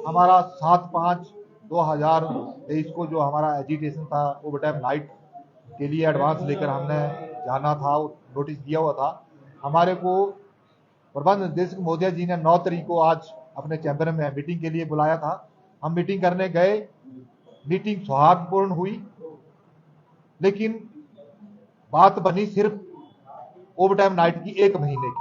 हमारा 7/5/2023 को जो हमारा एजिटेशन था ओवर टाइम नाइट के लिए एडवांस लेकर हमने जाना था, नोटिस दिया हुआ था। हमारे को प्रबंध निदेशक महोदय जी ने 9 तारीख को आज अपने चैम्बर में मीटिंग के लिए बुलाया था। हम मीटिंग करने गए, मीटिंग सौहार्दपूर्ण हुई, लेकिन बात बनी सिर्फ ओवर टाइम नाइट की 1 महीने की।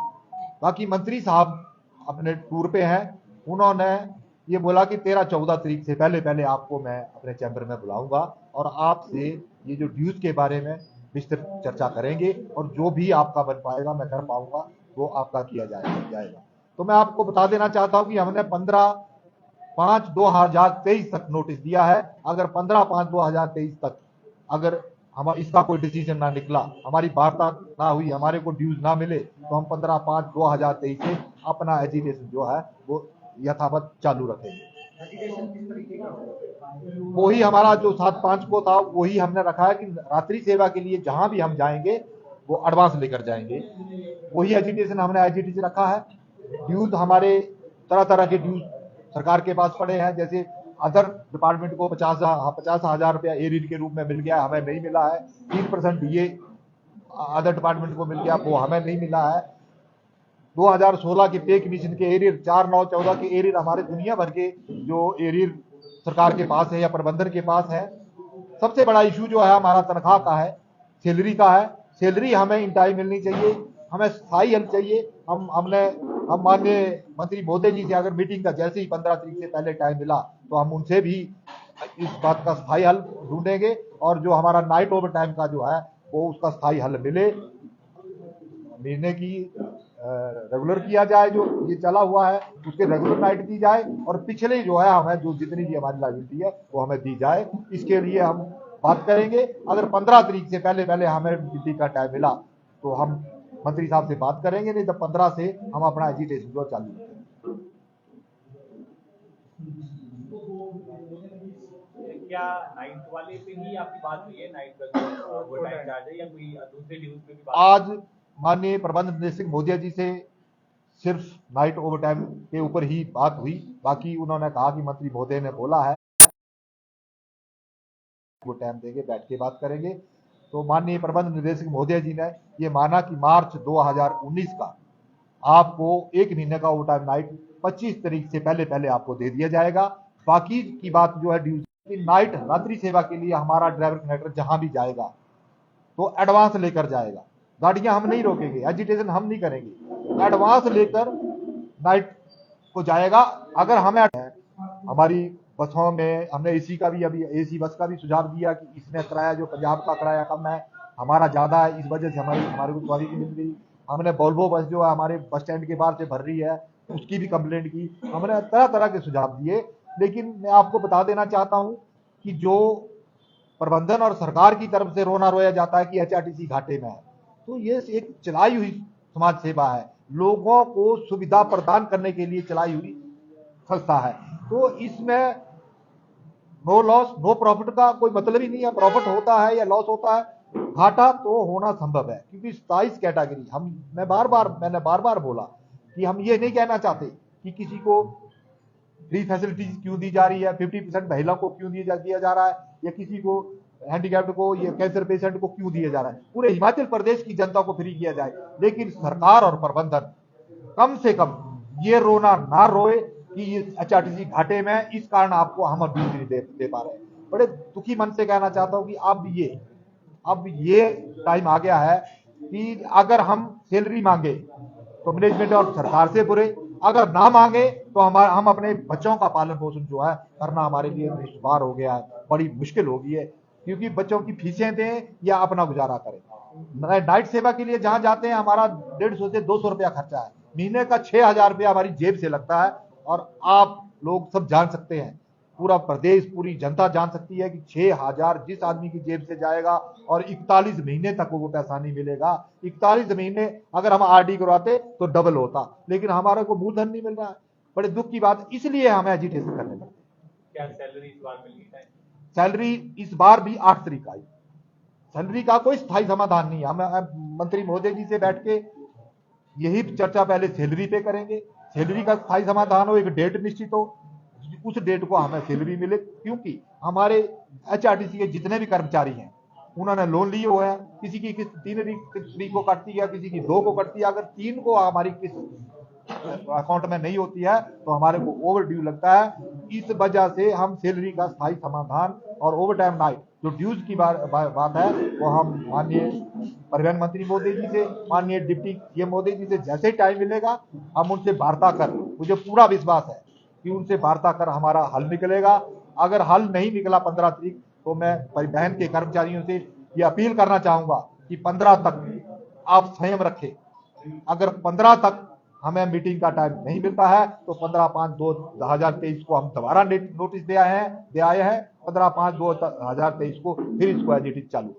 बाकी मंत्री साहब अपने टूर पे हैं, उन्होंने ये बोला कि 13-14 तारीख से पहले पहले आपको मैं अपने चैम्बर में बुलाऊंगा और आपसे ये जो ड्यूज के बारे में विस्तृत चर्चा करेंगे और जो भी आपका बन पाएगा मैं कर पाऊंगा वो आपका किया जाएगा। तो मैं आपको बता देना चाहता हूं कि हमने 15/5/2023 तक नोटिस दिया है। अगर 15/5/2023 तक अगर हम इसका कोई डिसीजन ना निकला, हमारी वार्ता ना हुई, हमारे को ड्यूज ना मिले, तो हम 15/5/2023 से अपना एजिटेशन जो है वो यथावत चालू रखेंगे। वही हमारा जो 7/5 को था वही हमने रखा है कि रात्रि सेवा के लिए जहां भी हम जाएंगे वो एडवांस लेकर जाएंगे। वही एजिटेशन हमने एजिटेशन रखा है। ड्यूज हमारे तरह तरह के ड्यूज सरकार के पास पड़े हैं, जैसे अदर डिपार्टमेंट को 50,000 रुपया एरियर के रूप में मिल गया, हमें नहीं मिला है। 3% डीए अदर डिपार्टमेंट को मिल गया, वो हमें नहीं मिला है। 2016 के पे कमीशन के एरियर 4/9/14 के एरियर हमारे दुनिया भर के जो एरियर सरकार के पास है या प्रबंधन के पास है। सबसे बड़ा इशू जो है हमारा तनख्वाह का है, सैलरी का है। सैलरी हमें इन टाइम मिलनी चाहिए, हमें स्थायी हल चाहिए। हम माननीय मंत्री महोदय जी से अगर मीटिंग का जैसे ही 15 तारीख से पहले टाइम मिला तो हम उनसे भी इस बात का स्थायी हल ढूंढेंगे और जो हमारा नाइट ओवर टाइम का जो है वो उसका स्थायी हल मिले, महीने की रेगुलर किया जाए, जो ये चला हुआ है उसके रेगुलर नाइट दी जाए और पिछले जो है हमें जो जितनी भी हमारी लाइबिलिटी है वो हमें दी जाए। इसके लिए हम बात करेंगे। अगर 15 तारीख से पहले पहले हमें मीटिंग का टाइम मिला तो हम मंत्री साहब से बात करेंगे, नहीं तो 15 से हम अपना एजिटेशन जो चालू करेंगे। क्या नाइट वाले पे ही आपकी बात हुई है, नाइट का वो टाइम चार्ज है या कोई दूसरे ड्यूज पे भी बात? आज माननीय प्रबंध निदेशक महोदय जी से सिर्फ नाइट ओवर टाइम के ऊपर ही बात हुई। बाकी उन्होंने कहा कि मंत्री महोदय ने बोला है वो टाइम देंगे, बैठ के बात करेंगे। तो माननीय प्रबंध निदेशक महोदय जी ने ये माना कि मार्च 2019 का आपको 1 महीने का ओवर टाइम नाइट 25 तारीख से पहले पहले आपको दे दिया जाएगा। बाकी की बात जो है ड्यूज की नाइट रात्रि सेवा के लिए हमारा ड्राइवर कंडक्टर जहां भी जाएगा तो एडवांस लेकर जाएगा। गाड़ियां हम नहीं रोकेंगे, एजिटेशन हम नहीं करेंगे, एडवांस लेकर नाइट को जाएगा। अगर हमें हमारी बसों में हमने एसी का भी अभी एसी बस का भी सुझाव दिया कि इसमें किराया जो पंजाब का किराया कम है, हमारा ज्यादा है, इस वजह से हमारे को सवारी नहीं मिल रही। हमने वोल्वो बस जो है हमारे बस स्टैंड के बाहर से भर रही है, उसकी भी कंप्लेंट की। हमने तरह तरह के सुझाव दिए, लेकिन मैं आपको बता देना चाहता हूं कि जो प्रबंधन और सरकार की तरफ से रोना रोया जाता है कि एचआरटीसी घाटे में है, तो ये एक चलाई हुई समाज सेवा है, लोगों को सुविधा प्रदान करने के लिए चलाई हुई संस्था है। तो इसमें नो लॉस नो प्रॉफिट का कोई मतलब ही नहीं है। प्रॉफिट होता है या लॉस होता है, घाटा तो होना संभव है, क्योंकि 27 कैटेगरी मैंने बार बार बोला कि हम ये नहीं कहना चाहते कि किसी को फ्री फैसिलिटीज क्यों दी जा रही है, 50% महिला को क्यों दिया जा रहा है, या किसी को हैंडीकैप्ड को या कैंसर पेशेंट को क्यों दिया जा रहा है। पूरे हिमाचल प्रदेश की जनता को फ्री किया जाए, लेकिन सरकार और प्रबंधन कम से कम ये रोना ना रोए कि एचआरटीसी घाटे में, इस कारण आपको हम ड्यूज नहीं दे पा रहे। बड़े दुखी मन से कहना चाहता हूं कि अब ये टाइम आ गया है कि अगर हम सैलरी मांगे तो मैनेजमेंट और सरकार से बुरे, अगर ना मांगे तो हम अपने बच्चों का पालन पोषण जो है करना हमारे लिए दुश्वार हो गया है, बड़ी मुश्किल हो गई है, क्योंकि बच्चों की फीसें दें या अपना गुजारा करें। नाइट सेवा के लिए जहां जाते हैं हमारा 150 से 200 रुपया खर्चा है, महीने का 6,000 रुपया हमारी जेब से लगता है। और आप लोग सब जान सकते हैं, पूरा प्रदेश पूरी जनता जान सकती है कि 6,000 जिस आदमी की जेब से जाएगा और 41 महीने तक वो पैसा नहीं मिलेगा। 41 महीने अगर हम आरडी करवाते तो डबल होता, लेकिन हमारे को मूलधन नहीं मिल रहा है। बड़े दुख की बात, इसलिए हमें एजिटेशन करने पड़ते। क्या सैलरी इस बार मिली है? सैलरी इस बार भी 8 तारीख आई। सैलरी का कोई स्थायी समाधान नहीं है। हम मंत्री महोदय जी से बैठ के यही चर्चा पहले सैलरी पे करेंगे, सैलरी का स्थायी समाधान हो, एक डेट निश्चित हो, उस डेट को हमें सैलरी मिले, क्योंकि हमारे HRTC के जितने भी कर्मचारी हैं उन्होंने लोन लिए हुए हैं। किसी की किस्त 3 तरीक को कटती है, किसी की 2 को कटती है। अगर 3 को हमारी किस्त अकाउंट में नहीं होती है तो हमारे को ओवर ड्यू लगता है। इस वजह से हम सैलरी का स्थायी समाधान और ओवर टाइम नाइट जो ड्यूज की बात है वो हम माननीय परिवहन मंत्री मोदी जी से, माननीय डिप्टी सीएम मोदी जी से जैसे ही टाइम मिलेगा हम उनसे वार्ता कर, मुझे पूरा विश्वास है कि उनसे वार्ता कर हमारा हल निकलेगा। अगर हल नहीं निकला 15 तारीख तो मैं परिवहन के कर्मचारियों से ये अपील करना चाहूंगा कि 15 तक आप संयम रखें। अगर 15 तक हमें मीटिंग का टाइम नहीं मिलता है तो 15/5/2023 को हम दोबारा नोटिस दे आए हैं। 15/5/2023 को फिर इसको एज इट इज चालू।